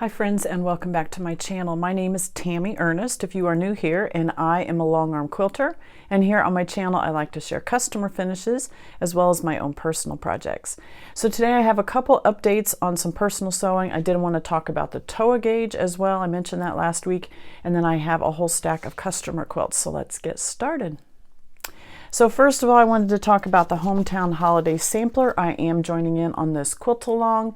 Hi friends, and welcome back to my channel. My name is Tammy Ernest if you are new here, and I am a long arm quilter, and here on my channel I like to share customer finishes as well as my own personal projects. So today I have a couple updates on some personal sewing. I did want to talk about the Towa gauge as well. I mentioned that last week, and then I have a whole stack of customer quilts, so let's get started. So first of all, I wanted to talk about the Hometown Holiday Sampler. I am joining in on this quilt along.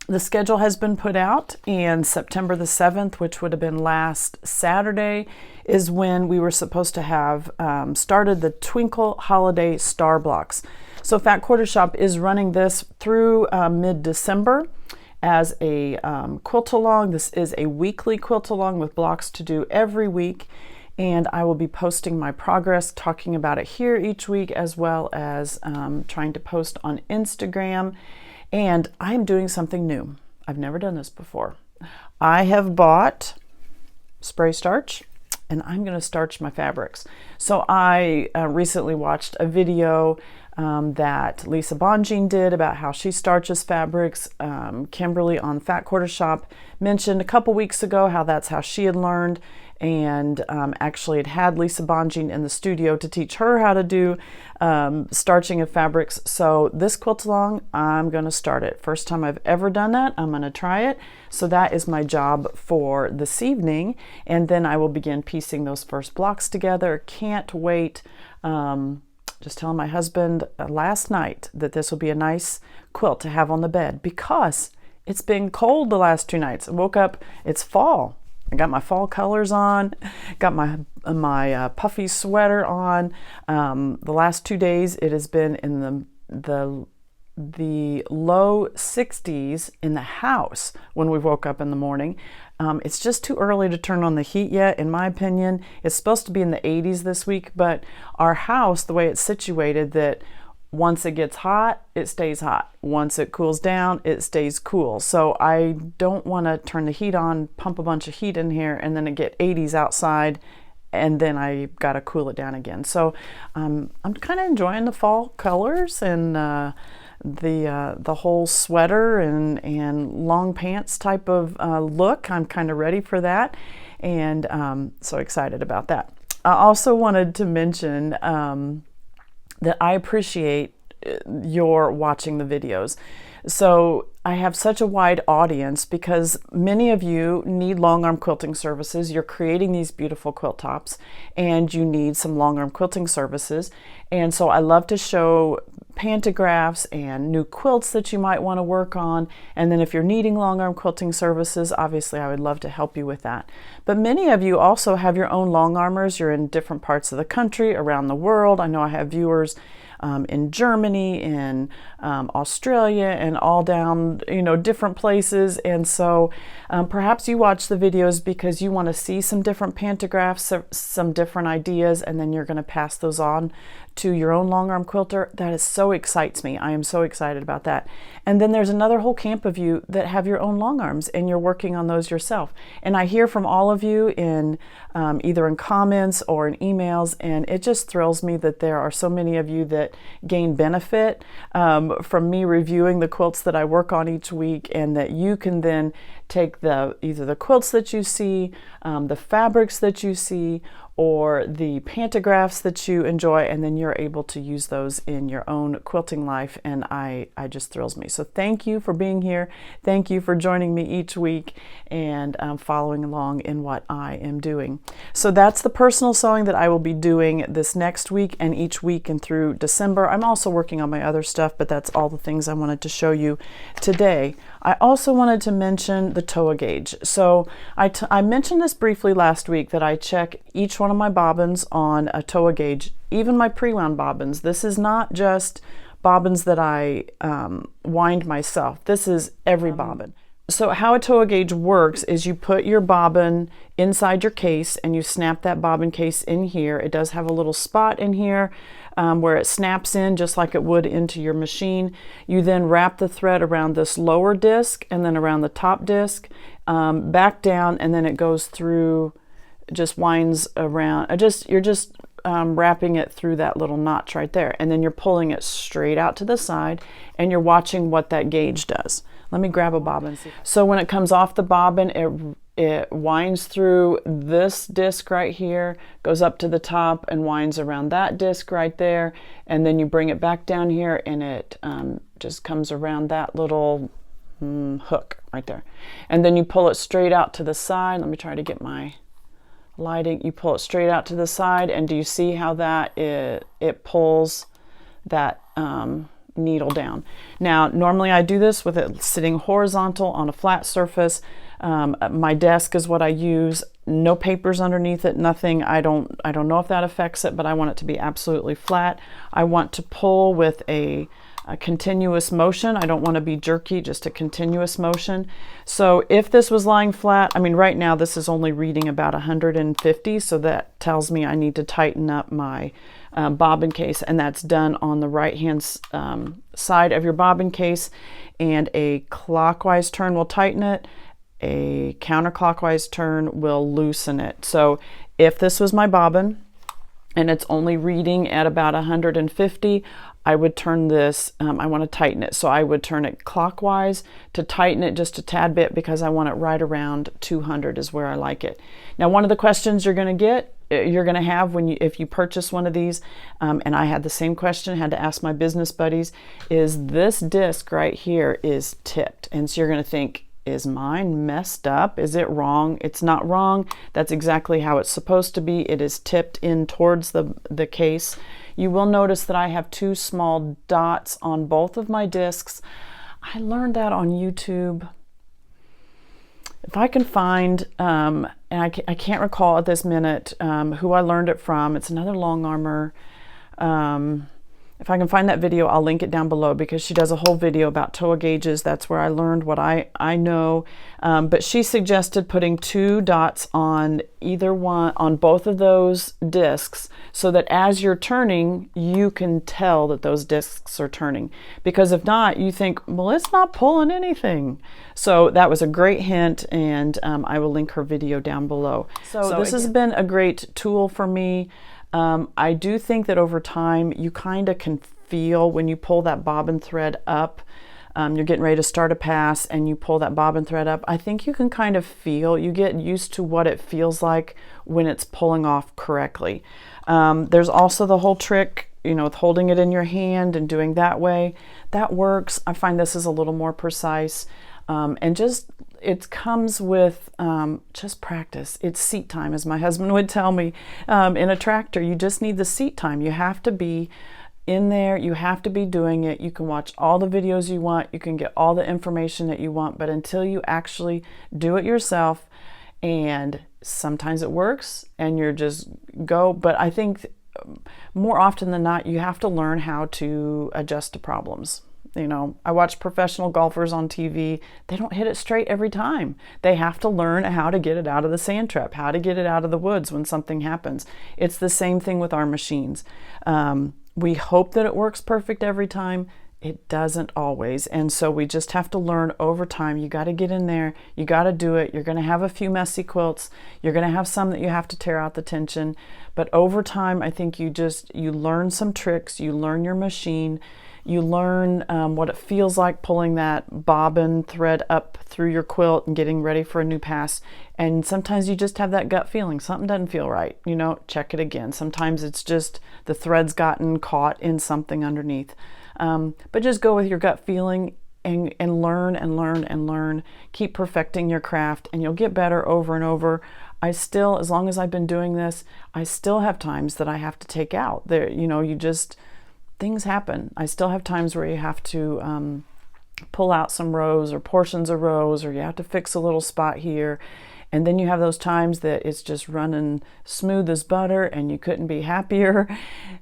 The schedule has been put out, and September the 7th, which would have been last Saturday, is when we were supposed to have started the Twinkle Holiday Star Blocks. So Fat Quarter Shop is running this through mid-December as a quilt along. This is a weekly quilt along with blocks to do every week, and I will be posting my progress, talking about it here each week, as well as trying to post on Instagram. And I'm doing something new. I've never done this before. I have bought spray starch, and I'm going to starch my fabrics. So I recently watched a video that Lisa Bonjean did about how she starches fabrics. Kimberly on Fat Quarter Shop mentioned a couple weeks ago how that's how she had learned, and actually had Lisa Bonjean in the studio to teach her how to do starching of fabrics. So this quilt along, I'm going to start it. First time I've ever done that. I'm going to try it. So that is my job for this evening, and then I will begin piecing those first blocks together. Can't wait. Just telling my husband last night that this will be a nice quilt to have on the bed because it's been cold the last 2 nights. I woke up, it's fall. I got my fall colors on, got my puffy sweater on. The last 2 days it has been in the low 60s in the house when we woke up in the morning. It's just too early to turn on the heat yet, in my opinion. It's supposed to be in the 80s this week, but our house, the way it's situated, that once it gets hot, it stays hot. Once it cools down, it stays cool. So I don't want to turn the heat on, pump a bunch of heat in here, and then it get 80s outside, and then I got to cool it down again. So I'm kind of enjoying the fall colors and the whole sweater and long pants type of look. I'm kind of ready for that, and so excited about that. I also wanted to mention that I appreciate your watching the videos. So I have such a wide audience because many of you need long arm quilting services. You're creating these beautiful quilt tops and you need some long arm quilting services. And so I love to show pantographs and new quilts that you might want to work on. And then if you're needing long arm quilting services, obviously I would love to help you with that. But many of you also have your own long armers. You're in different parts of the country, around the world. I know I have viewers in Germany, in Australia, and all down, different places. And so perhaps you watch the videos because you want to see some different pantographs, some different ideas, and then you're going to pass those on to your own long arm quilter. That is so excites me. I am so excited about that. And then there's another whole camp of you that have your own long arms and you're working on those yourself. And I hear from all of you in either in comments or in emails, and it just thrills me that there are so many of you that gain benefit from me reviewing the quilts that I work on each week, and that you can then take either the quilts that you see, the fabrics that you see, or the pantographs that you enjoy, and then you're able to use those in your own quilting life, and I just thrills me. So thank you for being here. Thank you for joining me each week and following along in what I am doing. So that's the personal sewing that I will be doing this next week and each week and through December. I'm also working on my other stuff, but that's all the things I wanted to show you today. I also wanted to mention the Towa gauge. So I mentioned this briefly last week that I check each one of my bobbins on a Towa gauge, even my pre-wound bobbins. This is not just bobbins that I wind myself. This is every bobbin. So how a Towa gauge works is you put your bobbin inside your case and you snap that bobbin case in here. It does have a little spot in here where it snaps in just like it would into your machine. You then wrap the thread around this lower disc and then around the top disc, back down, and then it goes through, just winds around. You're just wrapping it through that little notch right there, and then you're pulling it straight out to the side, and you're watching what that gauge does. Let me grab a bobbin. So when it comes off the bobbin, it winds through this disc right here, goes up to the top and winds around that disc right there, and then you bring it back down here and it just comes around that little hook right there. And then you pull it straight out to the side. Let me try to get my lighting. You pull it straight out to the side, and do you see how that it pulls that needle down? Now normally I do this with it sitting horizontal on a flat surface. My desk is what I use. No papers underneath it, nothing. I don't know if that affects it, but I want it to be absolutely flat. I want to pull with a continuous motion. I don't want to be jerky, just a continuous motion. So if this was lying flat, I mean right now this is only reading about 150, so that tells me I need to tighten up my bobbin case, and that's done on the right hand side of your bobbin case, and a clockwise turn will tighten it. A counterclockwise turn will loosen it. So if this was my bobbin and it's only reading at about 150, I would turn this, I want to tighten it. So I would turn it clockwise to tighten it just a tad bit, because I want it right around 200 is where I like it. Now, one of the questions you're going to have if you purchase one of these, and I had the same question, had to ask my business buddies, is this disc right here is tipped. And so you're going to think, is mine messed up? Is it wrong? It's not wrong. That's exactly how it's supposed to be. It is tipped in towards the case. You will notice that I have two small dots on both of my discs. I learned that on YouTube. If I can find, and I can't recall at this minute who I learned it from. It's another Longarmer. If I can find that video, I'll link it down below, because she does a whole video about Towa gauges. That's where I learned what I know. But she suggested putting two dots on on both of those discs, so that as you're turning, you can tell that those discs are turning. Because if not, you think, well, it's not pulling anything. So that was a great hint, and I will link her video down below. So this has been a great tool for me. I do think that over time you kind of can feel when you pull that bobbin thread up, you're getting ready to start a pass and you pull that bobbin thread up. I think you can kind of feel, you get used to what it feels like when it's pulling off correctly. There's also the whole trick, with holding it in your hand and doing that way. That works. I find this is a little more precise, and it comes with just practice. It's seat time, as my husband would tell me. In a tractor, you just need the seat time. You have to be in there. You have to be doing it. You can watch all the videos you want. You can get all the information that you want. But until you actually do it yourself, and sometimes it works and you're just go. But I think more often than not, you have to learn how to adjust to problems. I watch professional golfers on TV. They don't hit it straight every time. They have to learn how to get it out of the sand trap, how to get it out of the woods when something happens. It's the same thing with our machines. We hope that it works perfect every time. It doesn't always. And so we just have to learn over time. You got to get in there. You got to do it. You're going to have a few messy quilts. You're going to have some that you have to tear out the tension. But over time, I think you learn some tricks. You learn your machine. You learn what it feels like pulling that bobbin thread up through your quilt and getting ready for a new pass. And sometimes you just have that gut feeling. Something doesn't feel right. Check it again. Sometimes it's just the thread's gotten caught in something underneath. But just go with your gut feeling and learn and learn and learn. Keep perfecting your craft, and you'll get better over and over. As long as I've been doing this, I still have times that I have to take out. Things happen. I still have times where you have to pull out some rows or portions of rows, or you have to fix a little spot here. And then you have those times that it's just running smooth as butter and you couldn't be happier.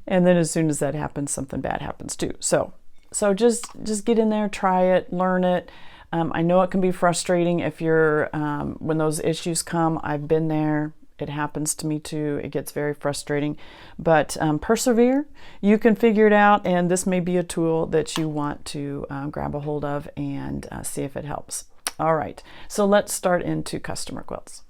And then as soon as that happens, something bad happens too. So just get in there, try it, learn it. I know it can be frustrating if you're, when those issues come. I've been there. It happens to me too. It gets very frustrating, but persevere. You can figure it out, and this may be a tool that you want to grab a hold of and see if it helps. All right, so let's start into customer quilts.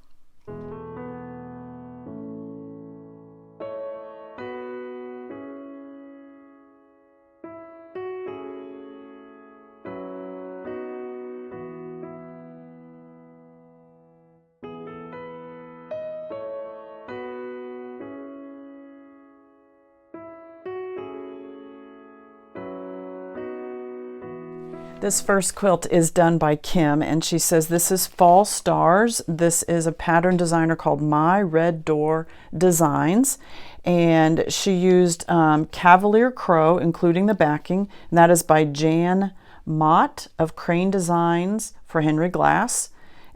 This first quilt is done by Kim, and she says this is Fall Stars. This is a pattern designer called My Red Door Designs, and she used Cavalier Crow, including the backing, and that is by Jan Mott of Crane Designs for Henry Glass.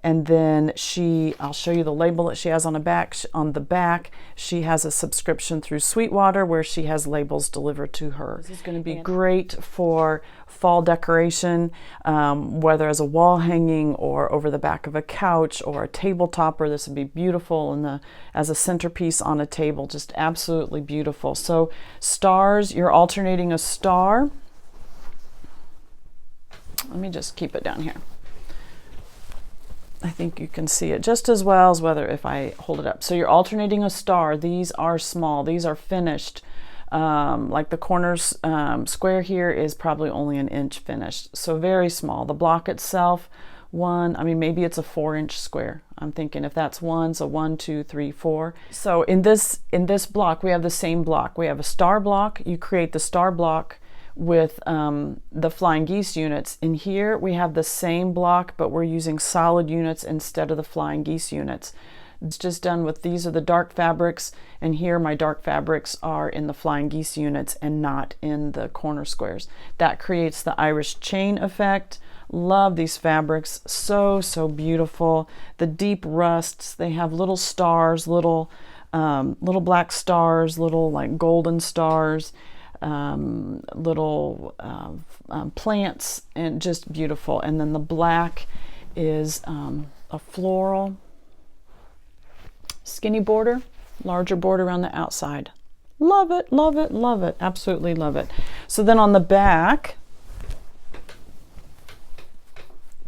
And then I'll show you the label that she has on the back. On the back, she has a subscription through Sweetwater where she has labels delivered to her. This is going to be great for fall decoration, whether as a wall hanging or over the back of a couch or a table topper. This would be beautiful as a centerpiece on a table, just absolutely beautiful. So stars, you're alternating a star. Let me just keep it down here. I think you can see it just as well as if I hold it up. So you're alternating a star. These are small. These are finished. Like the corners square here is probably only an inch finished. So very small. The block itself, maybe it's a 4-inch square. I'm thinking if that's one, so 1, 2, 3, 4. So in this block, we have the same block. We have a star block. You create the star block with the flying geese units. In here we have the same block, but we're using solid units instead of the flying geese units. It's just done with, these are the dark fabrics, and here my dark fabrics are in the flying geese units and not in the corner squares. That creates the Irish chain effect. Love these fabrics, so beautiful. The deep rusts, they have little stars, little black stars, little like golden stars, little plants, and just beautiful. And then the black is a floral skinny border, larger border around the outside. Love it, love it, love it, absolutely love it. So then on the back,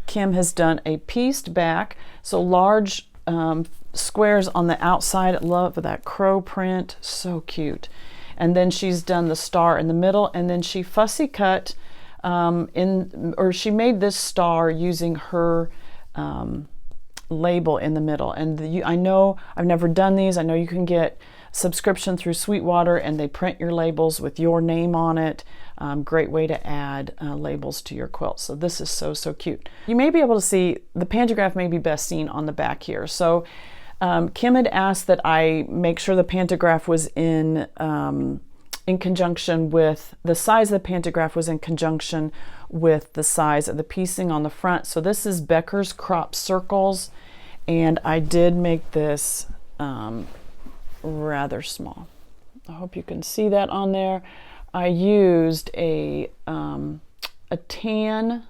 Kim has done a pieced back, so large squares on the outside. I love that crow print, so cute. And then she's done the star in the middle, and then she fussy cut she made this star using her label in the middle. And I know I've never done these. I know you can get subscription through Sweetwater, and they print your labels with your name on it. Great way to add labels to your quilt. So this is so cute. You may be able to see the pantograph may be best seen on the back here. So Kim had asked that I make sure the pantograph was in conjunction with the size of the pantograph was in conjunction with the size of the piecing on the front. So this is Becker's Crop Circles, and I did make this rather small. I hope you can see that on there. I used a tan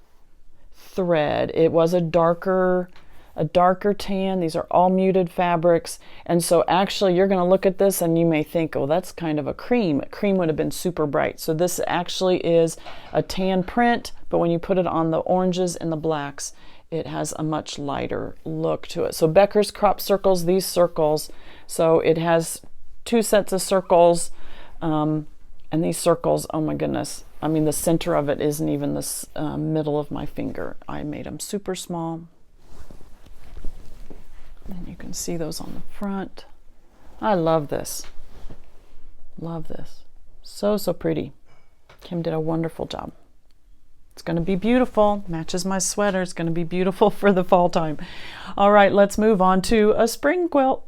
thread. It was a darker tan. These are all muted fabrics, and so actually you're going to look at this and you may think, oh, that's kind of a cream. Cream would have been super bright. So this actually is a tan print, but when you put it on the oranges and the blacks, it has a much lighter look to it. So Becker's Crop Circles, these circles, so it has 2 sets of circles, and these circles, oh my goodness, I mean the center of it isn't even the middle of my finger. I made them super small. And you can see those on the front. I love this. Love this. So pretty. Kim did a wonderful job. It's going to be beautiful. Matches my sweater. It's going to be beautiful for the fall time. All right, let's move on to a spring quilt.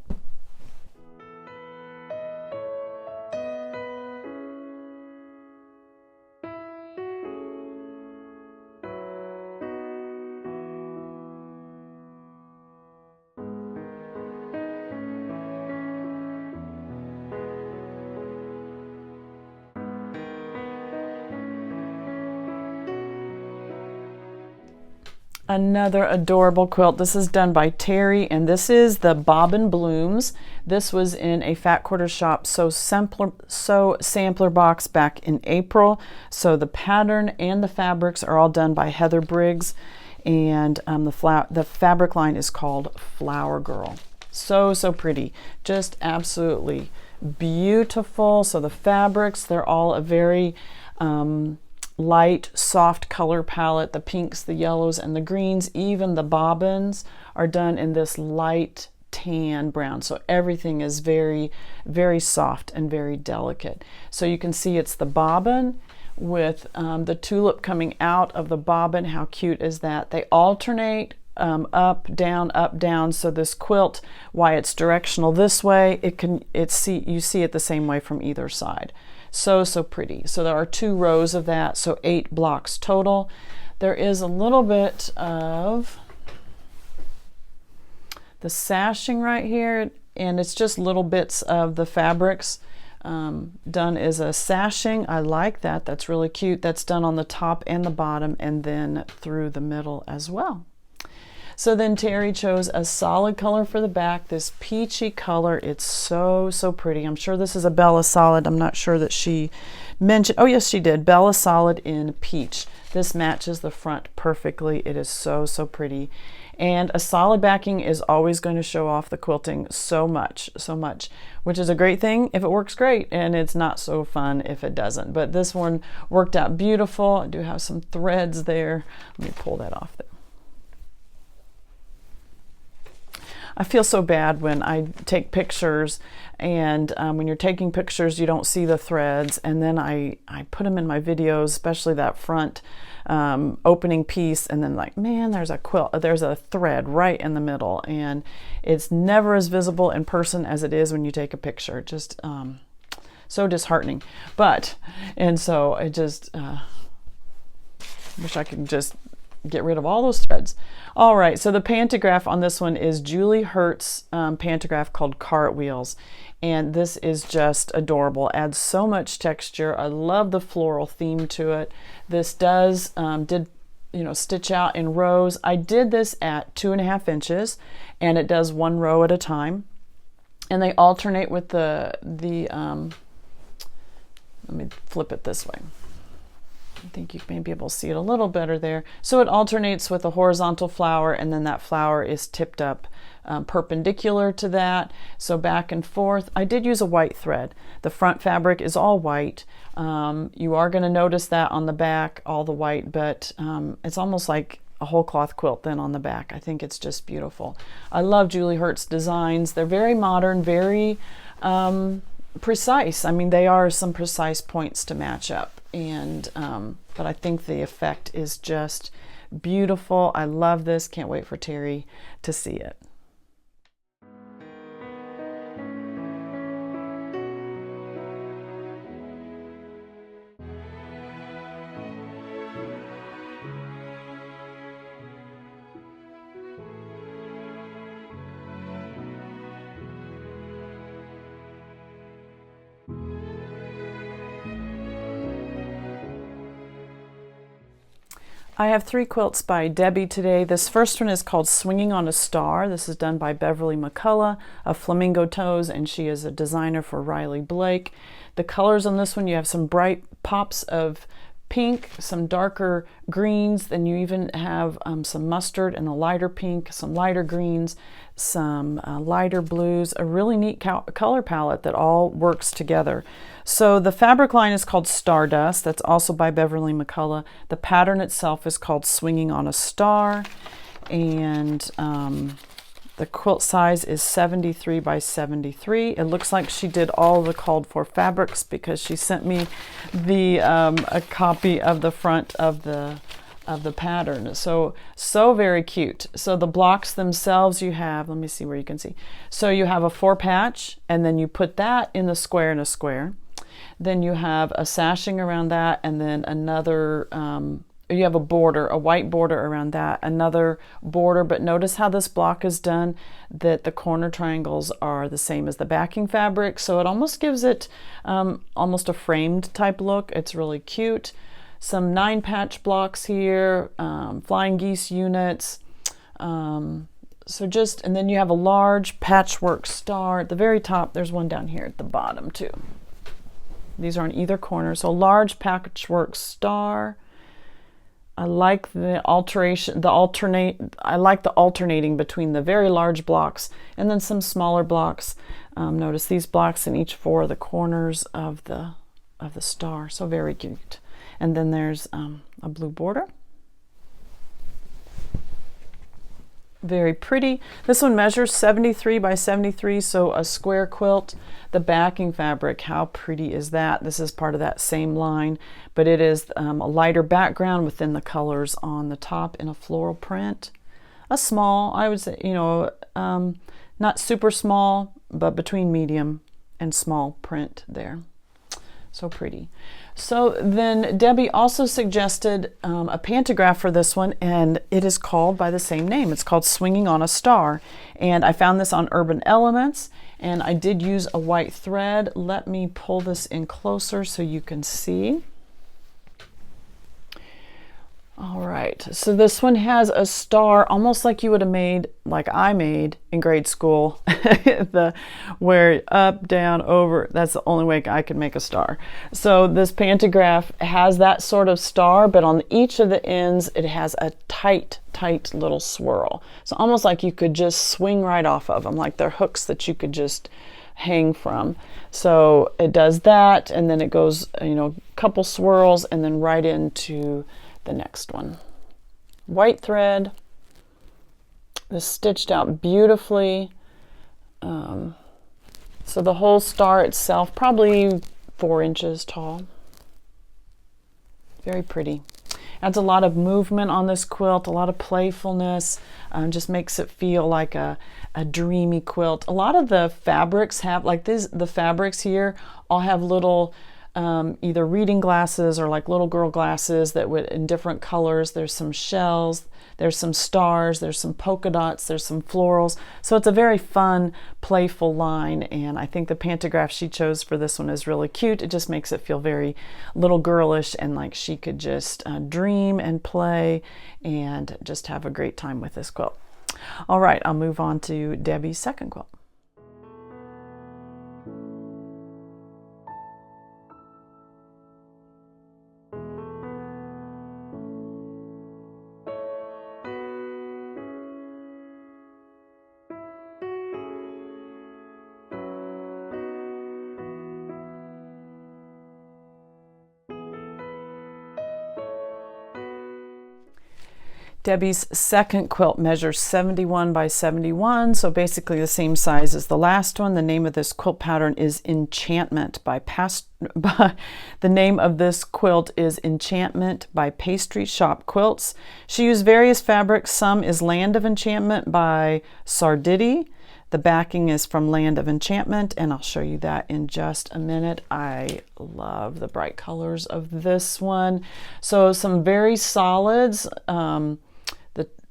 Another adorable quilt. This is done by Terry, and this is the Bobbin Blooms. This was in a Fat Quarter Shop sampler box back in April. So the pattern and the fabrics are all done by Heather Briggs, and the fabric line is called Flower Girl. So pretty, just absolutely beautiful. So the fabrics, they're all a very light, soft color palette. The pinks, the yellows, and the greens. Even the bobbins are done in this light tan brown. So everything is very soft and very delicate. So you can see it's the bobbin with the tulip coming out of the bobbin. How cute is that? They alternate up, down. So this quilt, why it's directional this way, you see it the same way from either side. So pretty. So there are 2 rows of that, so 8 blocks total. There is a little bit of the sashing right here, and it's just little bits of the fabrics done as a sashing. I like that. That's really cute. That's done on the top and the bottom, and then through the middle as well. So then Terry chose a solid color for the back, this peachy color. It's so pretty. I'm sure this is a Bella Solid. I'm not sure that she mentioned, oh yes she did, Bella Solid in peach. This matches the front perfectly. It is so pretty. And a solid backing is always going to show off the quilting so much, which is a great thing if it works great, and it's not so fun if it doesn't. But this one worked out beautiful. I do have some threads there. Let me pull that off there. I feel so bad when I take pictures, and when you're taking pictures you don't see the threads, and then I put them in my videos, especially that front opening piece, and then like, man, there's a thread right in the middle, and it's never as visible in person as it is when you take a picture. Just so disheartening. And so I just wish I could just get rid of all those threads. All right, so the pantograph on this one is Julie Hurt's pantograph called Cartwheels, and this is just adorable. Adds so much texture. I love the floral theme to it. This did stitch out in rows. I did this at 2.5 inches, and it does 1 row at a time, and they alternate with the let me flip it this way. I think you may be able to see it a little better there. So it alternates with a horizontal flower, and then that flower is tipped up perpendicular to that. So back and forth. I did use a white thread. The front fabric is all white. You are going to notice that on the back, all the white, but it's almost like a whole cloth quilt then on the back. I think it's just beautiful. I love Julie Hurt's designs. They're very modern, very precise. I mean, they are some precise points to match up, and but I think the effect is just beautiful. I love this. Can't wait for Terry to see it. I have 3 quilts by Debbie today. This first one is called Swinging on a Star. This is done by Beverly McCullough of Flamingo Toes, and she is a designer for Riley Blake. The colors on this one, you have some bright pops of pink, some darker greens, then you even have some mustard and a lighter pink, some lighter greens, some lighter blues, a really neat color palette that all works together. So the fabric line is called Stardust. That's also by Beverly McCullough. The pattern itself is called Swinging on a Star, and the quilt size is 73 by 73. It looks like she did all the called for fabrics because she sent me a copy of the front of the pattern. So very cute. So the blocks themselves, you have, let me see where you can see. So you have a 4 patch, and then you put that in the square in a square. Then you have a sashing around that, and then another, you have a border, a white border around that, another border. But notice how this block is done, that the corner triangles are the same as the backing fabric. So it almost gives it almost a framed type look. It's really cute. Some 9 patch blocks here, flying geese units. And then you have a large patchwork star at the very top. There's one down here at the bottom too. These are on either corner. So large patchwork star. I like the alternating between the very large blocks and then some smaller blocks. Notice these blocks in each 4 of the corners of the star. So very cute. And then there's a blue border. Very pretty. This one measures 73 by 73, so a square quilt. The backing fabric, how pretty is that? This is part of that same line, but it is a lighter background within the colors on the top in a floral print. A small, I would say, you know, not super small, but between medium and small print there. So pretty. So then Debbie also suggested a pantograph for this one, and it is called by the same name. It's called Swinging on a Star, and I found this on Urban Elements, and I did use a white thread. Let me pull this in closer so you can see. All right, so this one has a star almost like you would have made, like I made in grade school, where up, down, over, that's the only way I could make a star. So this pantograph has that sort of star, but on each of the ends, it has a tight little swirl. So almost like you could just swing right off of them, like they're hooks that you could just hang from. So it does that, and then it goes, you know, a couple swirls, and then right into the next one. White thread. This stitched out beautifully. So the whole star itself, probably 4 inches tall. Very pretty. Adds a lot of movement on this quilt, a lot of playfulness, just makes it feel like a dreamy quilt. A lot of the fabrics have, like the fabrics here all have little either reading glasses or like little girl glasses that would in different colors. There's some shells, there's some stars, there's some polka dots, there's some florals. So it's a very fun, playful line, and I think the pantograph she chose for this one is really cute. It just makes it feel very little girlish and like she could just dream and play and just have a great time with this quilt. All right, I'll move on to Debbie's second quilt. Debbie's second quilt measures 71 by 71, so basically the same size as the last one. The name of this quilt pattern is Enchantment by the name of this quilt is Enchantment by Pastry Shop Quilts. She used various fabrics. Some is Land of Enchantment by Sariditty. The backing is from Land of Enchantment, and I'll show you that in just a minute. I love the bright colors of this one. So some very solids,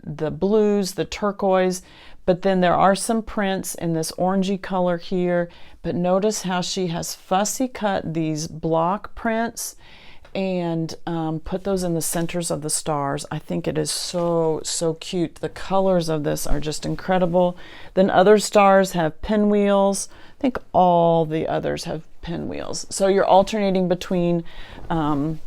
the blues, the turquoise, but then there are some prints in this orangey color here. But notice how she has fussy cut these block prints and put those in the centers of the stars. I think it is so cute. The colors of this are just incredible. Then other stars have pinwheels. I think all the others have pinwheels. So you're alternating between the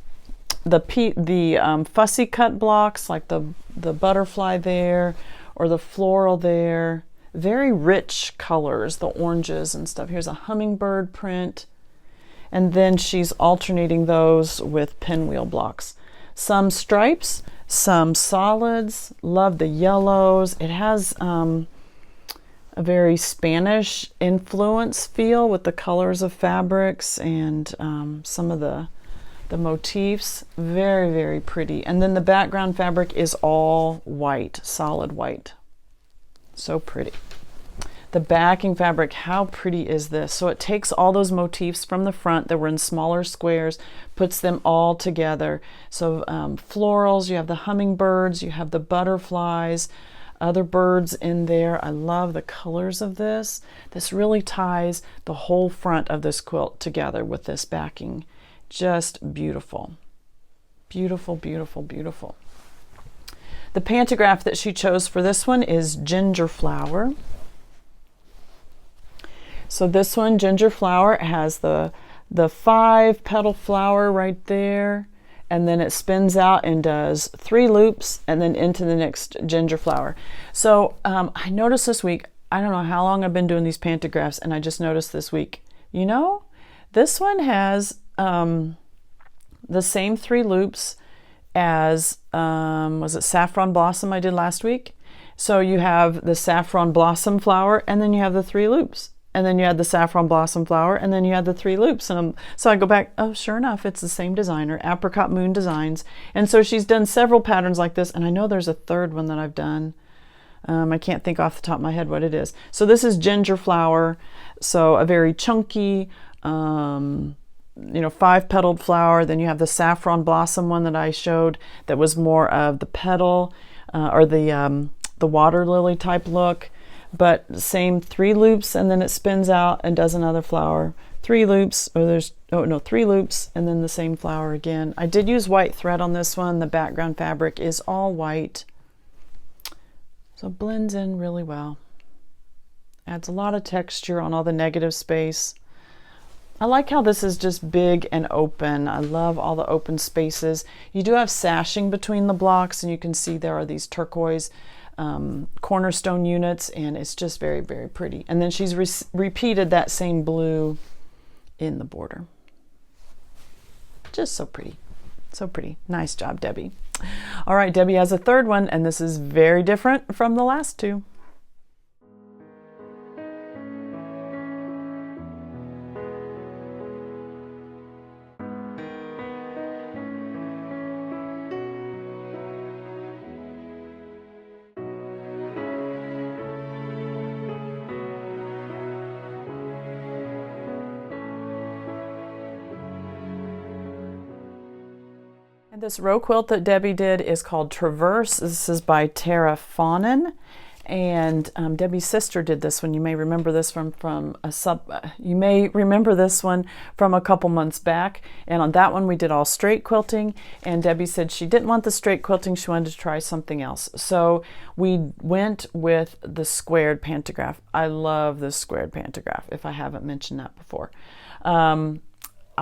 fussy cut blocks, like the butterfly there or the floral there. Very rich colors, the oranges and stuff. Here's a hummingbird print. And then she's alternating those with pinwheel blocks. Some stripes, some solids. Love the yellows. It has a very Spanish influence feel with the colors of fabrics and some of the motifs. Very pretty. And then the background fabric is all white, solid white. So pretty. The backing fabric, how pretty is this? So it takes all those motifs from the front that were in smaller squares, puts them all together. So florals, you have the hummingbirds, you have the butterflies, other birds in there. I love the colors of this. This really ties the whole front of this quilt together with this backing. Just beautiful. Beautiful. The pantograph that she chose for this one is Ginger Flower. So this one, Ginger Flower, has the 5-petal flower right there, and then it spins out and does 3 loops and then into the next ginger flower. So I noticed this week, I don't know how long I've been doing these pantographs, and I just noticed this week, you know, this one has the same 3 loops as, was it Saffron Blossom I did last week? So you have the saffron blossom flower, and then you have the 3 loops. And then you had the saffron blossom flower, and then you had the 3 loops. And so I go back, oh, sure enough, it's the same designer, Apricot Moon Designs. And so she's done several patterns like this, and I know there's a third one that I've done. I can't think off the top of my head what it is. So this is ginger flower, so a very chunky, 5-petaled flower. Then you have the saffron blossom one that I showed that was more of the petal or the water lily type look. But same 3 loops, and then it spins out and does another flower. 3 loops, or 3 loops, and then the same flower again. I did use white thread on this one. The background fabric is all white. So it blends in really well. Adds a lot of texture on all the negative space. I like how this is just big and open. I love all the open spaces. You do have sashing between the blocks, and you can see there are these turquoise cornerstone units, and it's just very, very pretty. And then she's repeated that same blue in the border. Just so pretty. So pretty. Nice job, Debbie. All right, Debbie has a third one, and this is very different from the last 2. This row quilt that Debbie did is called Traverse. This is by Faughnan, and Debbie's sister did this one. You may remember this one from a couple months back. And on that one, we did all straight quilting. And Debbie said she didn't want the straight quilting; she wanted to try something else. So we went with the squared pantograph. I love this squared pantograph. If I haven't mentioned that before.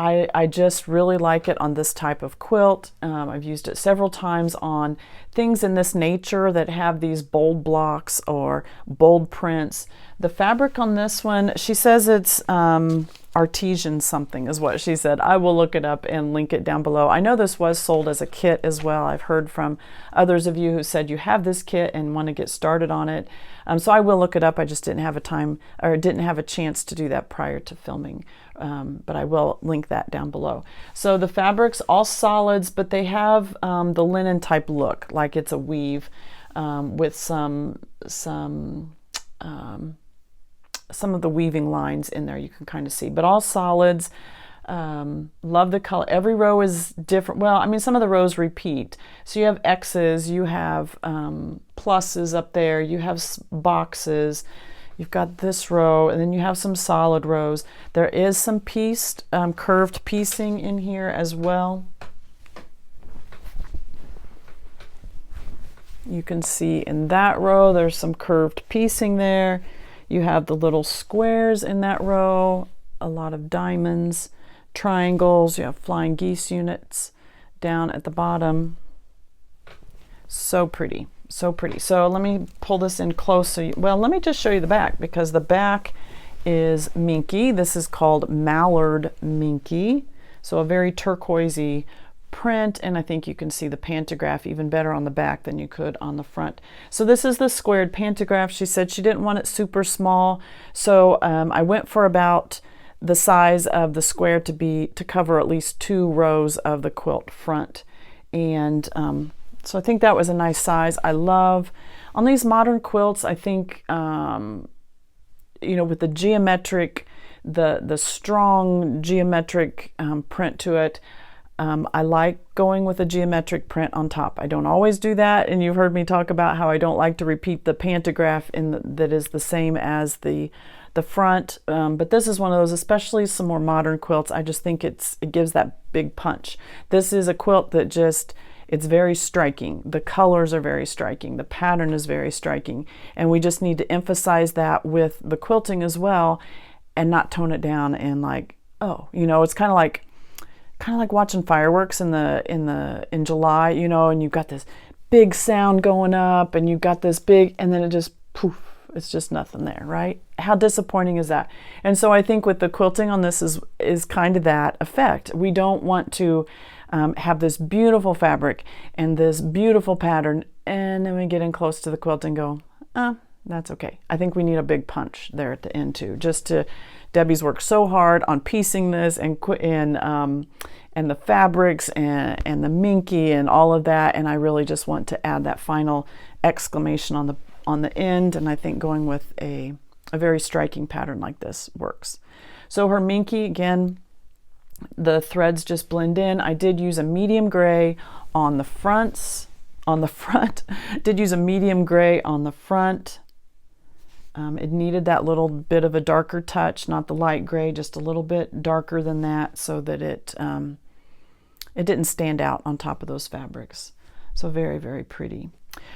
I just really like it on this type of quilt. I've used it several times on things in this nature that have these bold blocks or bold prints. The fabric on this one, she says it's artesian something is what she said. I will look it up and link it down below. I know this was sold as a kit as well. I've heard from others of you who said you have this kit and want to get started on it. So I will look it up. I just didn't have a chance to do that prior to filming. But I will link that down below. So the fabric's all solids, but they have the linen type look, like it's a weave with some of the weaving lines in there you can kind of see, but all solids. Love the color. Every row is different. Well, I mean, some of the rows repeat. So you have X's, you have pluses up there, you have boxes. You've got this row, and then you have some solid rows. There is some pieced, curved piecing in here as well. You can see in that row, there's some curved piecing there. You have the little squares in that row, a lot of diamonds, triangles. You have flying geese units down at the bottom. So pretty. So pretty. So let me pull this in close. Well, let me just show you the back, because the back is minky. This is called mallard minky. So a very turquoisey print, and I think you can see the pantograph even better on the back than you could on the front. So this is the squared pantograph. She said she didn't want it super small, so I went for about the size of the square to cover at least 2 rows of the quilt front. And so I think that was a nice size. I love, on these modern quilts, I think, with the geometric, the strong geometric print to it, I like going with a geometric print on top. I don't always do that, and you've heard me talk about how I don't like to repeat the pantograph that is the same as the front, but this is one of those, especially some more modern quilts, I just think it gives that big punch. This is a quilt that it's very striking. The colors are very striking. The pattern is very striking. And we just need to emphasize that with the quilting as well, and not tone it down and it's kind of like watching fireworks in July, and you've got this big sound going up, and you've got this big, and then it just poof, it's just nothing there, right? How disappointing is that? And so I think with the quilting on this is kind of that effect. We don't want to have this beautiful fabric and this beautiful pattern, and then we get in close to the quilt and go, That's okay. I think we need a big punch there at the end too, Debbie's worked so hard on piecing this and the fabrics and the minky and all of that, and I really just want to add that final exclamation on the end, and I think going with a very striking pattern like this works. So her minky, again, the threads just blend in. I did use a medium gray on the front. Did use a medium gray on the front. It needed that little bit of a darker touch, not the light gray, just a little bit darker than that, so that it didn't stand out on top of those fabrics. So very, very pretty.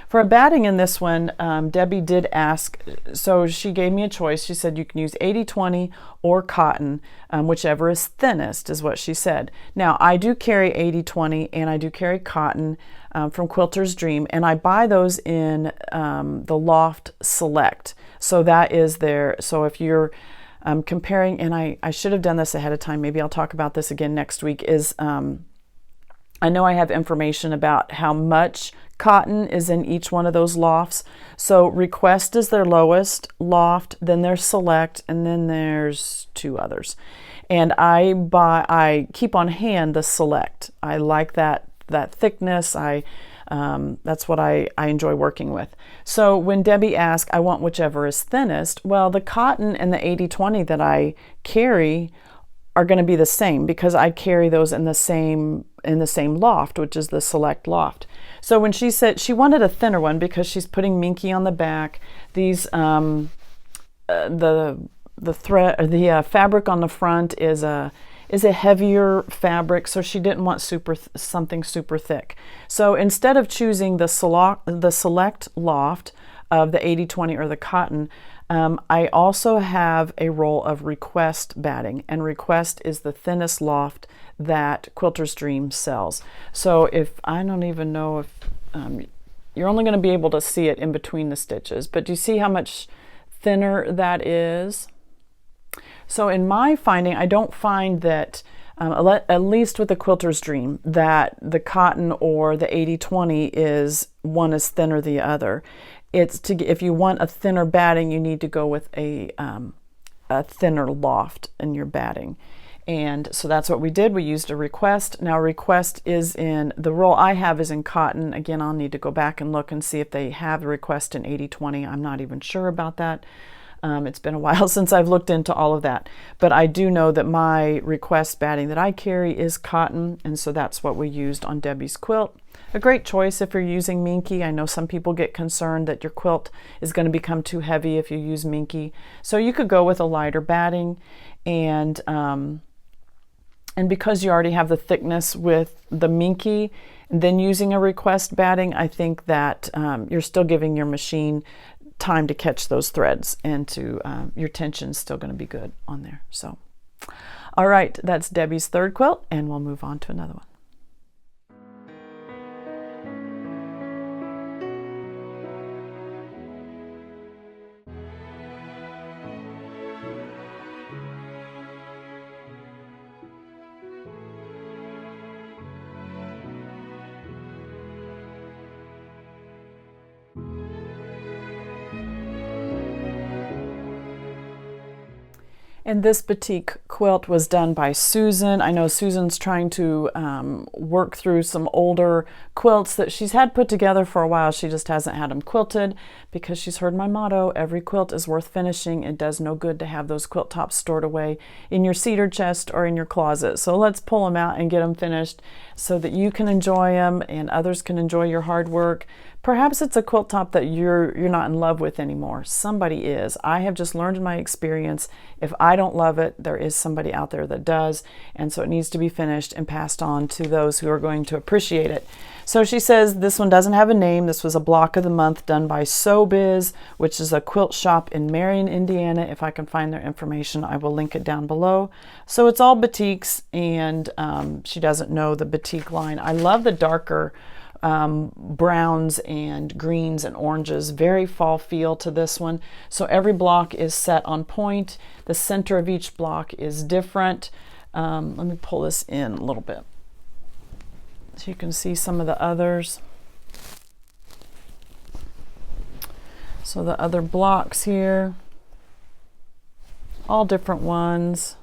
For a batting in this one, Debbie did ask, so she gave me a choice. She said you can use 80/20 or cotton, whichever is thinnest, is what she said. Now, I do carry 80/20 and I do carry cotton from Quilter's Dream, and I buy those in the Loft Select. So that is there. So if you're comparing, and I should have done this ahead of time, maybe I'll talk about this again next week, is I know I have information about how much cotton is in each one of those lofts. So Request is their lowest loft, then there's Select, and then there's two others. And I keep on hand the Select. I like that thickness. That's what I enjoy working with. So when Debbie asked, I want whichever is thinnest, well, the cotton and the 80/20 that I carry are going to be the same because I carry those in the same loft, which is the Select loft. So when she said she wanted a thinner one because she's putting minky on the back, these the fabric on the front is a heavier fabric, so she didn't want something super thick. So instead of choosing the Select loft of the 80/20 or the cotton, I also have a roll of Request batting, and Request is the thinnest loft that Quilter's Dream sells. So I don't even know if you're only going to be able to see it in between the stitches, but do you see how much thinner that is? So in my finding, I don't find that, at least with the Quilter's Dream, that the cotton or the 80/20 is one is thinner than the other. If you want a thinner batting, you need to go with a thinner loft in your batting. And so that's what we did. We used a Request. Now Request is in, the roll I have is in cotton. Again, I'll need to go back and look and see if they have the Request in 80/20. I'm not even sure about that. It's been a while since I've looked into all of that. But I do know that my Request batting that I carry is cotton, and so that's what we used on Debbie's quilt. A great choice if you're using minky. I know some people get concerned that your quilt is going to become too heavy if you use minky. So you could go with a lighter batting, and because you already have the thickness with the minky, and then using a Request batting, I think that you're still giving your machine time to catch those threads, and your tension's still going to be good on there. So, all right, that's Debbie's third quilt, and we'll move on to another one. And this batik quilt was done by Susan. I know Susan's trying to work through some older quilts that she's had put together for a while. She just hasn't had them quilted because she's heard my motto, every quilt is worth finishing. It does no good to have those quilt tops stored away in your cedar chest or in your closet. So let's pull them out and get them finished so that you can enjoy them and others can enjoy your hard work. Perhaps it's a quilt top that you're not in love with anymore. Somebody is. I have just learned in my experience, if I don't love it, there is somebody out there that does, and so it needs to be finished and passed on to those who are going to appreciate it. So she says this one doesn't have a name. This was a block of the month done by Sew Biz, which is a quilt shop in Marion, Indiana. If I can find their information, I will link it down below. So it's all batiks, and she doesn't know the batik line. I love the darker browns and greens and oranges, very fall feel to this one. So every block is set on point. The center of each block is different. Let me pull this in a little bit so you can see some of the others. So the other blocks here, all different ones.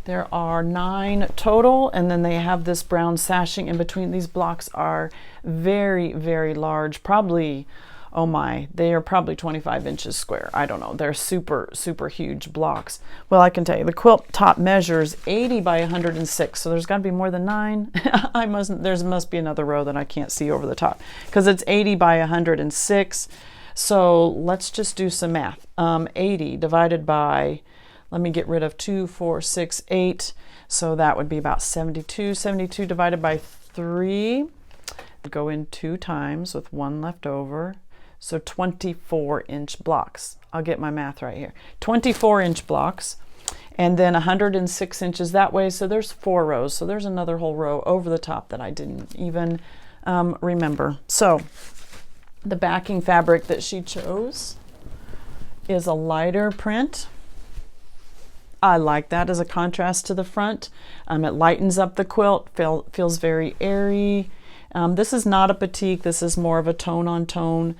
There are 9 total, and then they have this brown sashing in between. These blocks are very, very large, probably, oh my, they are probably 25 inches square. I don't know, they're super, super huge blocks. Well, I can tell you, the quilt top measures 80 by 106, so there's gotta be more than 9. There must be another row that I can't see over the top, because it's 80 by 106. So let's just do some math. 80 divided by, let me get rid of 2, 4, 6, 8. So that would be about 72. 72 divided by 3. Go in 2 times with 1 left over. So 24-inch blocks. I'll get my math right here. 24-inch blocks. And then 106 inches that way. So there's 4 rows. So there's another whole row over the top that I didn't even remember. So the backing fabric that she chose is a lighter print. I like that as a contrast to the front. It lightens up the quilt, feels very airy. This is not a batik, this is more of a tone on tone.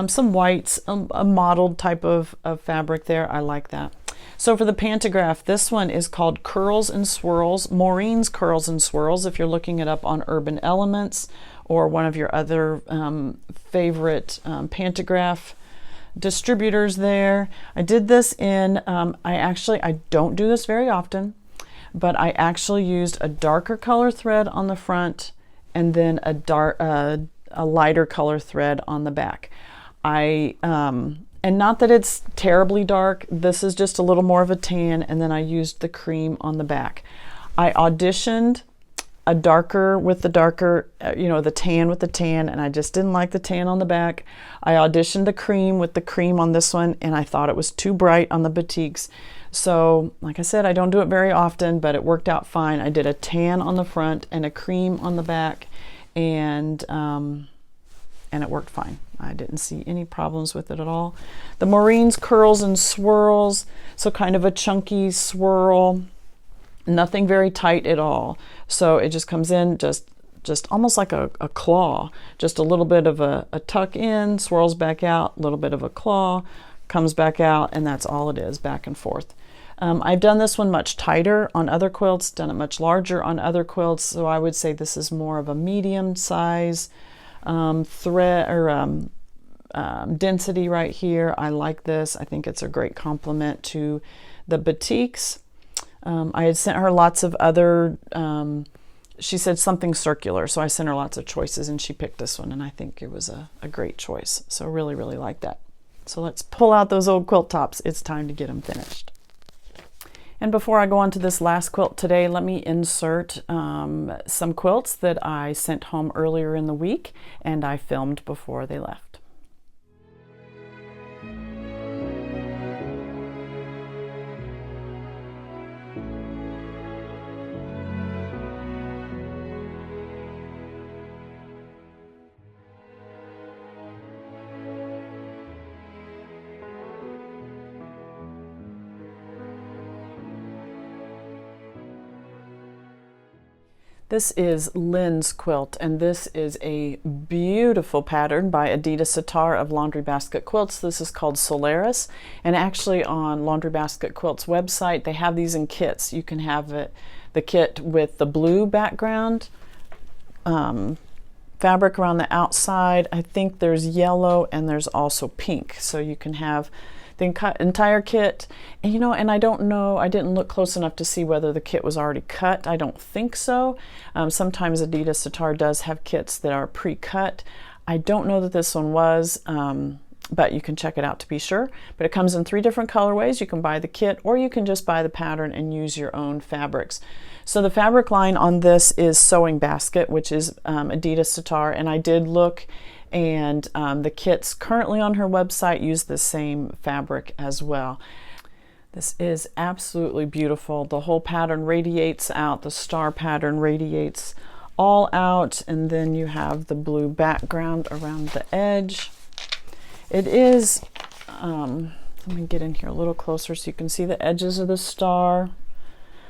Some whites, a mottled type of fabric there. I like that. So for the pantograph, this one is called Curls and Swirls, Maureen's Curls and Swirls, if you're looking it up on Urban Elements or one of your other favorite pantograph distributors there. I did this in, I don't do this very often, but I actually used a darker color thread on the front and then a lighter color thread on the back. And not that it's terribly dark, this is just a little more of a tan, and then I used the cream on the back. I auditioned a darker with the darker, the tan with the tan, and I just didn't like the tan on the back. I auditioned the cream with the cream on this one, and I thought it was too bright on the batiks. So, like I said, I don't do it very often, but it worked out fine. I did a tan on the front and a cream on the back, and it worked fine. I didn't see any problems with it at all. The Maureen's Curls and Swirls, so kind of a chunky swirl. Nothing very tight at all. So it just comes in just almost like a claw. Just a little bit of a tuck in, swirls back out, a little bit of a claw, comes back out, and that's all it is, back and forth. I've done this one much tighter on other quilts, done it much larger on other quilts, so I would say this is more of a medium size thread or density right here. I like this. I think it's a great complement to the batiks. I had sent her lots of other, she said something circular, so I sent her lots of choices and she picked this one, and I think it was a great choice. So really, really like that. So let's pull out those old quilt tops. It's time to get them finished. And before I go on to this last quilt today, let me insert some quilts that I sent home earlier in the week and I filmed before they left. This is Lynn's quilt, and this is a beautiful pattern by Adita Sitar of Laundry Basket Quilts. This is called Solaris, and actually on Laundry Basket Quilts website, they have these in kits. You can have the kit with the blue background, fabric around the outside. I think there's yellow and there's also pink, so you can have the entire kit. And and I don't know, I didn't look close enough to see whether the kit was already cut. I don't think so. Sometimes Adita Sitar does have kits that are pre-cut. I don't know that this one was, but you can check it out to be sure. But it comes in 3 different colorways. You can buy the kit, or you can just buy the pattern and use your own fabrics. So the fabric line on this is Sewing Basket, which is Adita Sitar, and I did look, and the kits currently on her website use the same fabric as well. This is absolutely beautiful. The whole pattern radiates out, the star pattern radiates all out, and then you have the blue background around the edge. It is, let me get in here a little closer so you can see the edges of the star.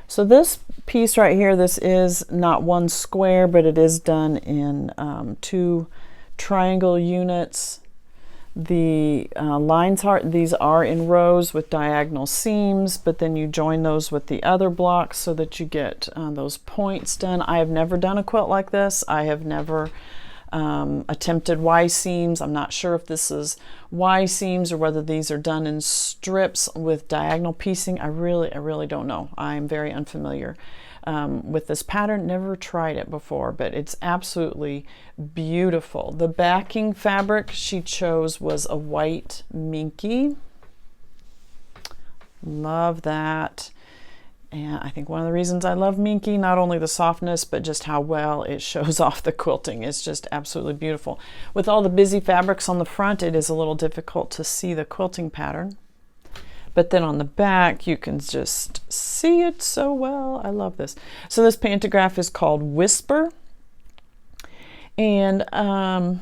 So this piece right here, this is not one square, but it is done in 2 triangle units. The lines these are in rows with diagonal seams, but then you join those with the other blocks so that you get those points done. I have never done a quilt like this. I have never attempted Y seams. I'm not sure if this is Y seams or whether these are done in strips with diagonal piecing. I really don't know. I'm very unfamiliar with this pattern. Never tried it before, but it's absolutely beautiful. The backing fabric she chose was a white minky. Love that. And I think one of the reasons I love minky, not only the softness, but just how well it shows off the quilting. It's just absolutely beautiful. With all the busy fabrics on the front, it is a little difficult to see the quilting pattern. But then on the back, you can just see it so well. I love this. So this pantograph is called Whisper. And I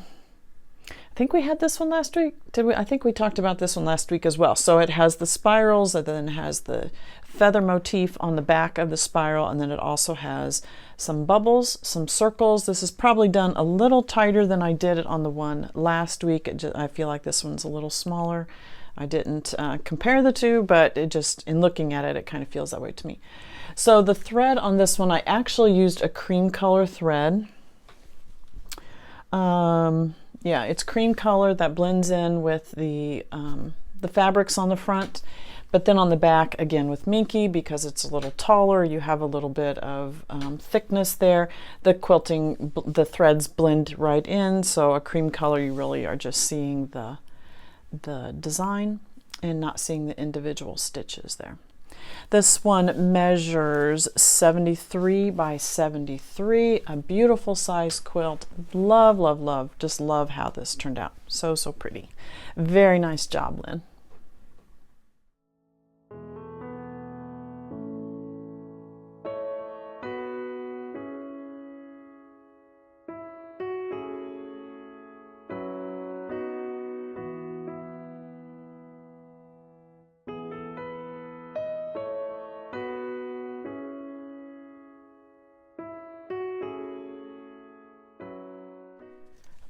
think we had this one last week. Did we? I think we talked about this one last week as well. So it has the spirals, and then it has the feather motif on the back of the spiral, and then it also has some bubbles, some circles. This is probably done a little tighter than I did it on the one last week. I feel like this one's a little smaller. I didn't compare the two, but it just, in looking at it, it kind of feels that way to me. So the thread on this one, I actually used a cream color thread. Yeah, it's cream color that blends in with the fabrics on the front. But then on the back, again with minky, because it's a little taller, you have a little bit of thickness there. The quilting, the threads blend right in, so a cream color, you really are just seeing the design and not seeing the individual stitches there. This one measures 73 by 73, a beautiful size quilt. Love, love, love. Just love how this turned out. So, so pretty. Very nice job, Lynn.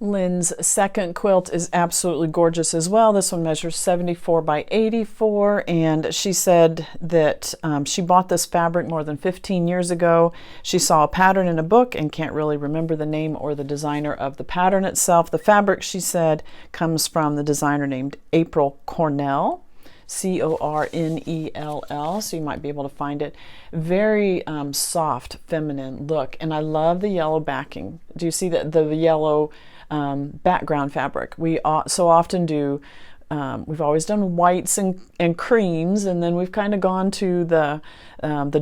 Lynn's second quilt is absolutely gorgeous as well. This one measures 74 by 84, and she said that she bought this fabric more than 15 years ago. She saw a pattern in a book and can't really remember the name or the designer of the pattern itself. The fabric, she said, comes from the designer named April Cornell. Cornell, so you might be able to find it. Very soft, feminine look, and I love the yellow backing. Do you see that the yellow background fabric? We so often do, we've always done whites and creams, and then we've kind of gone to the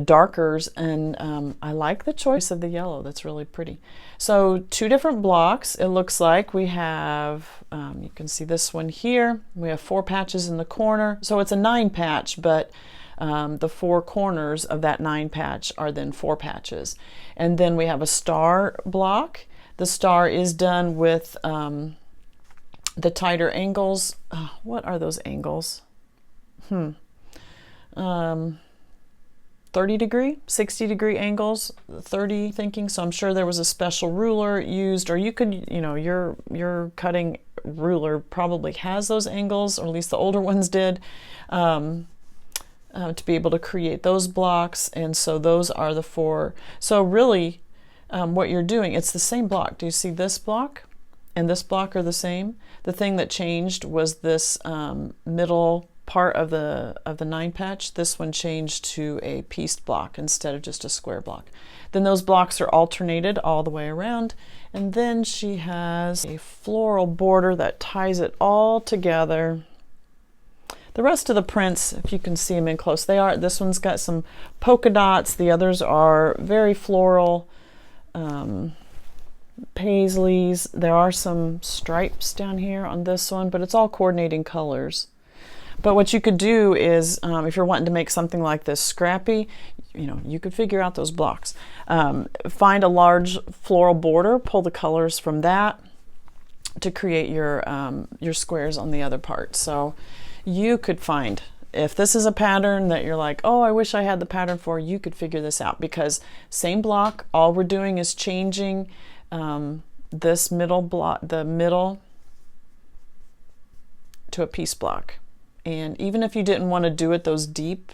darkers, and I like the choice of the yellow. That's really pretty. So two different blocks, it looks like. We have, you can see this one here. We have 4 patches in the corner. So it's a 9 patch, but the 4 corners of that 9 patch are then 4 patches. And then we have a star block. The star is done with the tighter angles. What are those angles? 30 degree, 60 degree angles, 30 thinking. So I'm sure there was a special ruler used, or you could, you know, your cutting ruler probably has those angles, or at least the older ones did, to be able to create those blocks. And so those are the 4. So really, what you're doing, it's the same block. Do you see this block and this block are the same? The thing that changed was this middle part of the 9 patch. This one changed to a pieced block instead of just a square block. Then those blocks are alternated all the way around, and then she has a floral border that ties it all together. The rest of the prints, if you can see them in close, this one's got some polka dots. The others are very floral. Paisleys. There are some stripes down here on this one, but it's all coordinating colors. But what you could do is, if you're wanting to make something like this scrappy, you know, you could figure out those blocks. Find a large floral border, pull the colors from that to create your squares on the other part. So you could find, if this is a pattern that you're like, oh, I wish I had the pattern for, you could figure this out, because same block, all we're doing is changing this middle block, the middle to a piece block. And even if you didn't want to do it those deep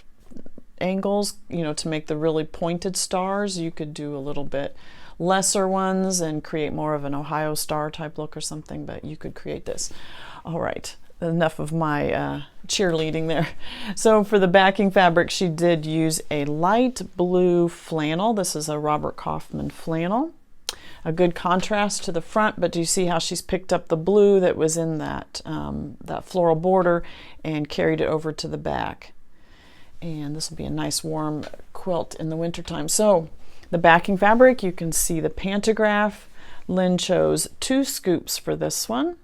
angles, you know, to make the really pointed stars, you could do a little bit lesser ones and create more of an Ohio star type look or something, but you could create this. All right, enough of my cheerleading there. So for the backing fabric, she did use a light blue flannel. This is a Robert Kaufman flannel. A good contrast to the front, but do you see how she's picked up the blue that was in that, that floral border and carried it over to the back? And this will be a nice warm quilt in the wintertime. So the backing fabric, you can see the pantograph. Lynn chose 2 scoops for this one.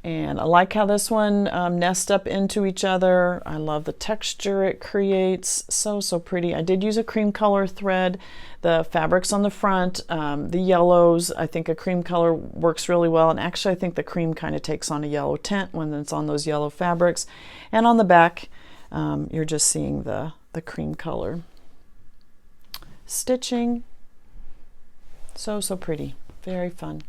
And I like how this one nests up into each other. I love the texture it creates. So pretty. I did use a cream color thread. The fabrics on the front, the yellows, I think a cream color works really well. And actually, I think the cream kind of takes on a yellow tint when it's on those yellow fabrics. And on the back, you're just seeing the cream color. Stitching. So pretty. Very fun.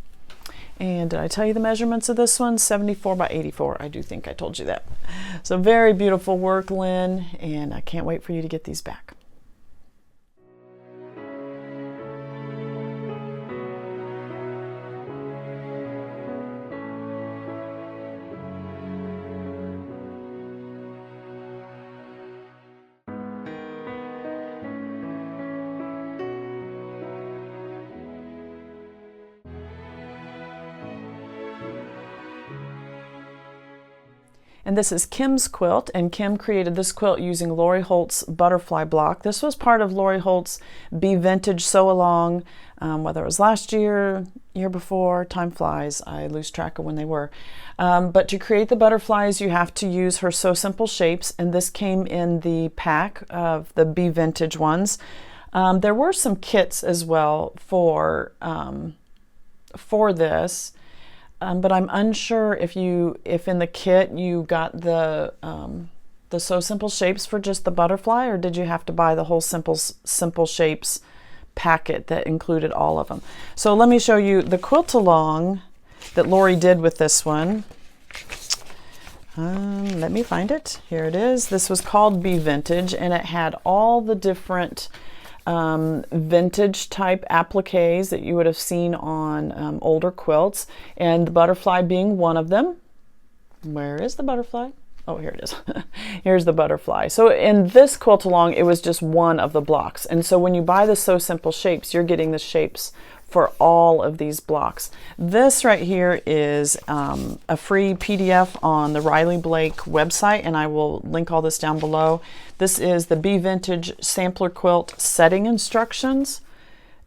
And did I tell you the measurements of this one? 74 by 84. I do think I told you that. So very beautiful work, Lynn, and I can't wait for you to get these back. And this is Kim's quilt, and Kim created this quilt using Lori Holt's butterfly block. This was part of Lori Holt's Be Vintage Sew Along, whether it was last year, year before, time flies. I lose track of when they were. But to create the butterflies, you have to use her Sew Simple shapes, and this came in the pack of the Be Vintage ones. There were some kits as well for this. But I'm unsure if in the kit you got the Sew Simple shapes for just the butterfly, or did you have to buy the whole simple shapes packet that included all of them? So let me show you the quilt along that Lori did with this one. Let me find it. Here it is. This was called Be Vintage, and it had all the different vintage type appliques that you would have seen on older quilts, and the butterfly being one of them. Where is the butterfly? Oh, here it is. Here's the butterfly. So in this quilt along, it was just one of the blocks. And so when you buy the Sew Simple shapes, you're getting the shapes for all of these blocks. This right here is a free PDF on the Riley Blake website, and I will link all this down below. This is the Be Vintage Sampler Quilt Setting Instructions,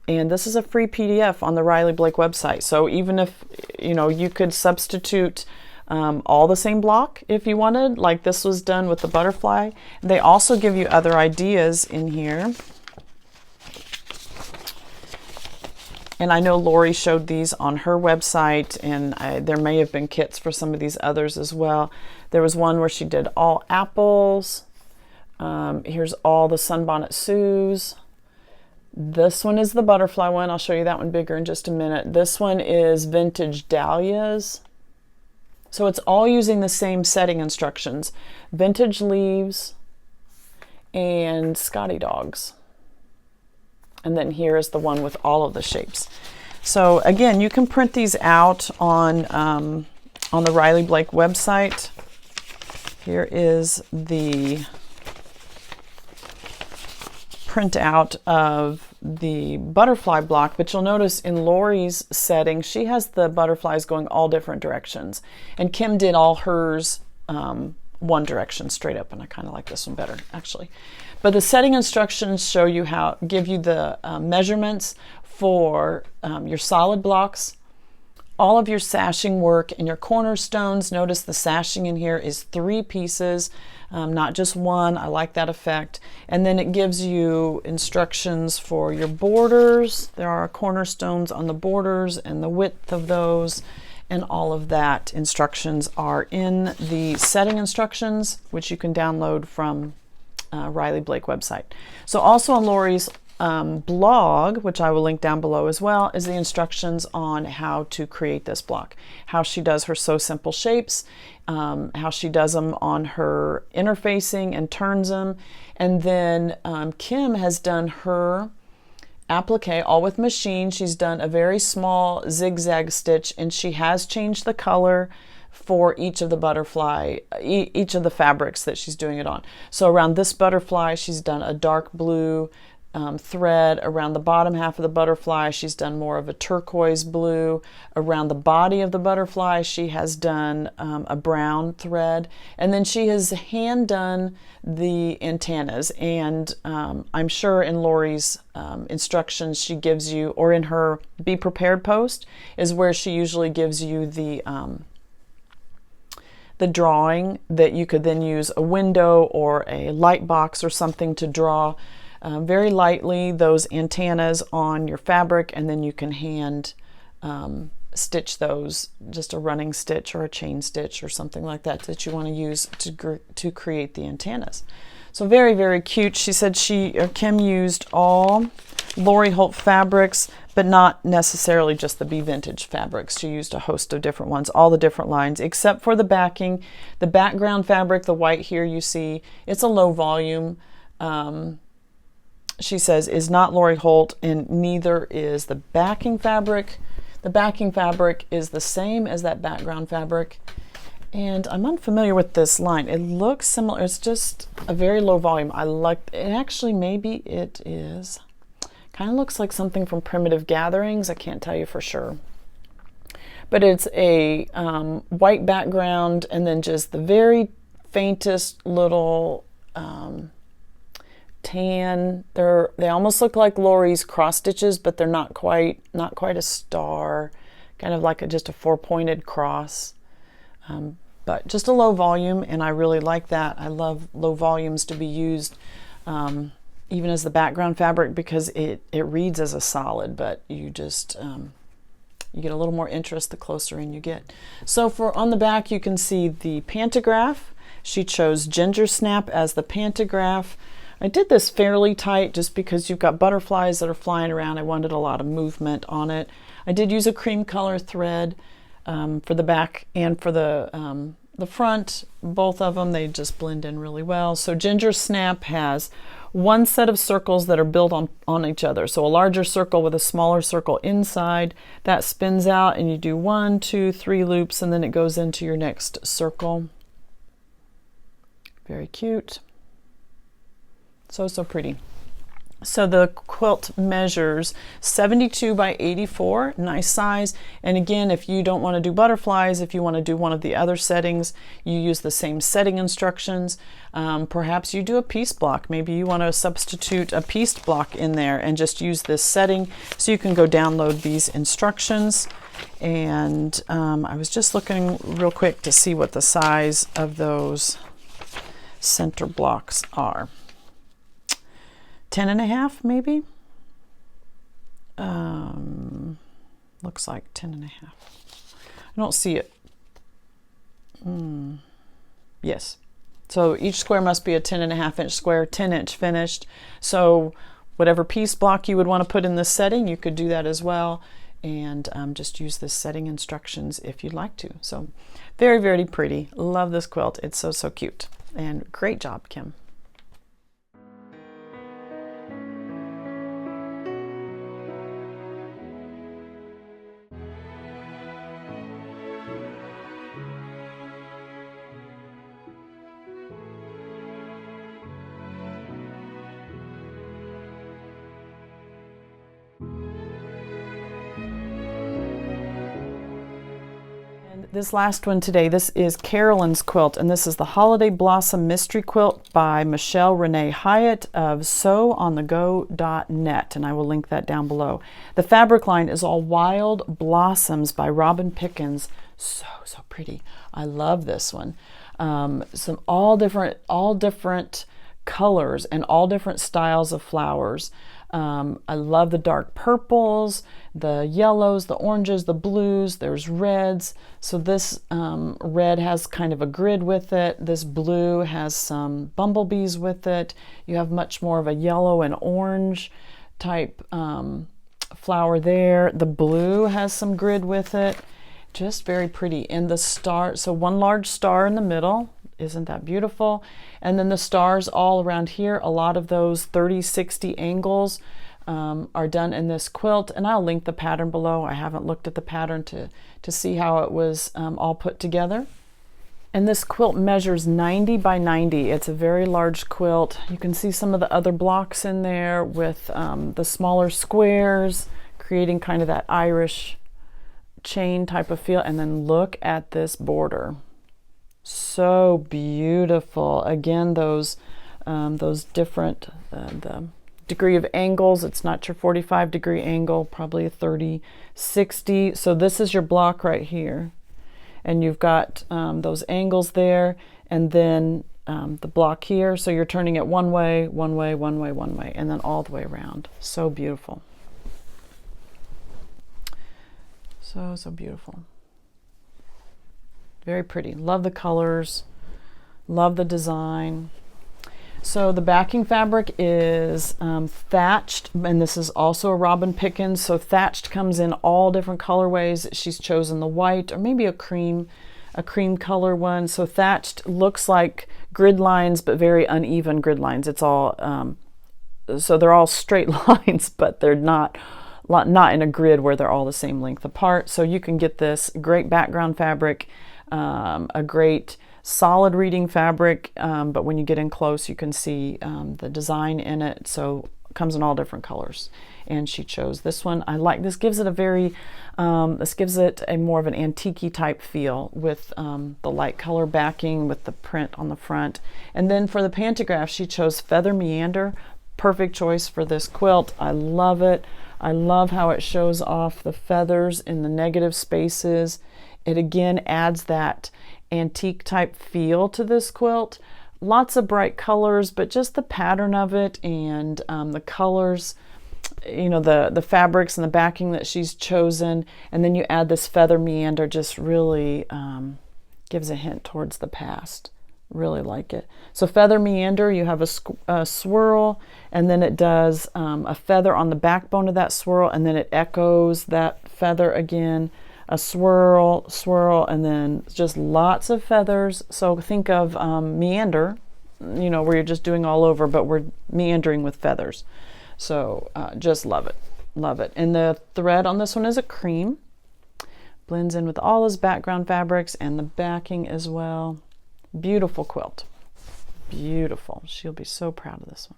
and this is a free PDF on the Riley Blake website. So even if, you know, you could substitute all the same block if you wanted, like this was done with the butterfly. They also give you other ideas in here. And I know Lori showed these on her website, and there may have been kits for some of these others as well. There was one where she did all apples. Here's all the Sunbonnet Sues. This one is the butterfly one. I'll show you that one bigger in just a minute. This one is Vintage Dahlias. So it's all using the same setting instructions. Vintage Leaves and Scotty Dogs. And then here is the one with all of the shapes. So again, you can print these out on the Riley Blake website. Here is the printout of the butterfly block, but you'll notice in Lori's setting, she has the butterflies going all different directions. And Kim did all hers one direction straight up, and I kind of like this one better, actually. But the setting instructions show you how, give you the measurements for your solid blocks, all of your sashing work, and your cornerstones. Notice the sashing in here is 3 pieces, not just one. I like that effect. And then it gives you instructions for your borders. There are cornerstones on the borders and the width of those, and all of that instructions are in the setting instructions, which you can download from Riley Blake website. So also on Lori's blog, which I will link down below as well, is the instructions on how to create this block, how she does her So Simple shapes, how she does them on her interfacing and turns them. And then Kim has done her applique all with machine. She's done a very small zigzag stitch, and she has changed the color for each of the butterfly, each of the fabrics that she's doing it on. So around this butterfly, she's done a dark blue thread. Around the bottom half of the butterfly, she's done more of a turquoise blue. Around the body of the butterfly, she has done a brown thread. And then she has hand done the antennas. And I'm sure in Lori's instructions she gives you, or in her Be Prepared post, is where she usually gives you the drawing that you could then use a window or a light box or something to draw very lightly those antennas on your fabric, and then you can hand stitch those, just a running stitch or a chain stitch or something like that that you want to use to create the antennas. So very, very cute. She said Kim used all Lori Holt fabrics, but not necessarily just the Be Vintage fabrics. She used a host of different ones, all the different lines, except for the backing. The background fabric, the white here you see, it's a low volume. She says is not Lori Holt, and neither is the backing fabric. The backing fabric is the same as that background fabric, and I'm unfamiliar with this line. It looks similar. It's just a very low volume. I like it. Actually, maybe it is. Kind of looks like something from Primitive Gatherings. I can't tell you for sure. But it's a white background, and then just the very faintest little tan. They almost look like Lori's cross stitches, but they're not quite a star, kind of like just a four-pointed cross. But just a low volume, and I really like that. I love low volumes to be used even as the background fabric, because it reads as a solid, but you just you get a little more interest the closer in you get. So on the back you can see the pantograph. She chose Ginger Snap as the pantograph. I did this fairly tight just because you've got butterflies that are flying around. I wanted a lot of movement on it. I did use a cream color thread for the back and for the front. Both of them, they just blend in really well. So Ginger Snap has one set of circles that are built on each other. So a larger circle with a smaller circle inside. That spins out, and you do 1, 2, 3 loops, and then it goes into your next circle. Very cute. So pretty. So the quilt measures 72 by 84, nice size. And again, if you don't want to do butterflies, if you want to do one of the other settings, you use the same setting instructions. Perhaps you do a piece block. Maybe you want to substitute a piece block in there and just use this setting. So you can go download these instructions. And I was just looking real quick to see what the size of those center blocks are. 10.5 maybe. Looks like 10.5. I don't see it. Yes. So each square must be a 10.5 inch square, 10 inch finished. So whatever piece block you would want to put in this setting, you could do that as well. And just use this setting instructions if you'd like to. So very, very pretty. Love this quilt. It's so cute. And great job, Kim. This last one today, this is Carolyn's quilt, and this is the Holiday Blossom Mystery Quilt by Michelle Renee Hyatt of sewonthego.net, and I will link that down below. The fabric line is all Wild Blossoms by Robin Pickens. So pretty. I love this one. Some all different colors and all different styles of flowers. I love the dark purples, the yellows, the oranges, the blues, there's reds. So this red has kind of a grid with it. This blue has some bumblebees with it. You have much more of a yellow and orange type flower there. The blue has some grid with it. Just very pretty. And the star, so one large star in the middle. Isn't that beautiful? And then the stars all around here, a lot of those 30-60 angles are done in this quilt. And I'll link the pattern below. I haven't looked at the pattern to see how it was all put together. And this quilt measures 90 by 90. It's a very large quilt. You can see some of the other blocks in there with the smaller squares, creating kind of that Irish chain type of feel. And then look at this border. So beautiful. Again, those different, the degree of angles. It's not your 45-degree angle, probably a 30-60. So this is your block right here. And you've got those angles there, and then the block here. So you're turning it one way, one way, one way, one way, and then all the way around. So beautiful. So, so beautiful. Very pretty. Love the colors. Love the design. So the backing fabric is thatched, and this is also a Robin Pickens. So thatched comes in all different colorways. She's chosen the white or maybe a cream color one. So thatched looks like grid lines, but very uneven grid lines. It's all so they're all straight lines, but they're not in a grid where they're all the same length apart. So you can get this great background fabric, a great solid reading fabric, but when you get in close you can see the design in it. So it comes in all different colors, and she chose this one. I like this. Gives it a very this gives it a more of an antique-y type feel with the light color backing with the print on the front. And then for the pantograph she chose Feather Meander. Perfect choice for this quilt. I love it. I love how it shows off the feathers in the negative spaces. It again adds that antique type feel to this quilt. Lots of bright colors, but just the pattern of it and the colors, you know, the fabrics and the backing that she's chosen, and then you add this feather meander, just really gives a hint towards the past. Really like it. So feather meander, you have a swirl, and then it does a feather on the backbone of that swirl, and then it echoes that feather again. A swirl, swirl, and then just lots of feathers. So think of meander, you know, where you're just doing all over, but we're meandering with feathers. So just love it, love it. And the thread on this one is a cream. Blends in with all his background fabrics and the backing as well. Beautiful quilt, beautiful. She'll be so proud of this one.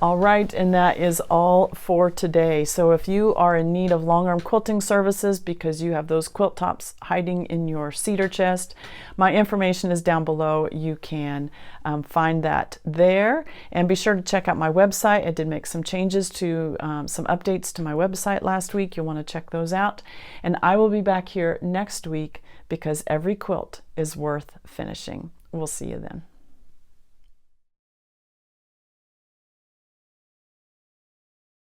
All right, and that is all for today. So if you are in need of long arm quilting services because you have those quilt tops hiding in your cedar chest, my information is down below. You can find that there. And be sure to check out my website. I did make some changes to some updates to my website last week. You'll want to check those out. And I will be back here next week because every quilt is worth finishing. We'll see you then.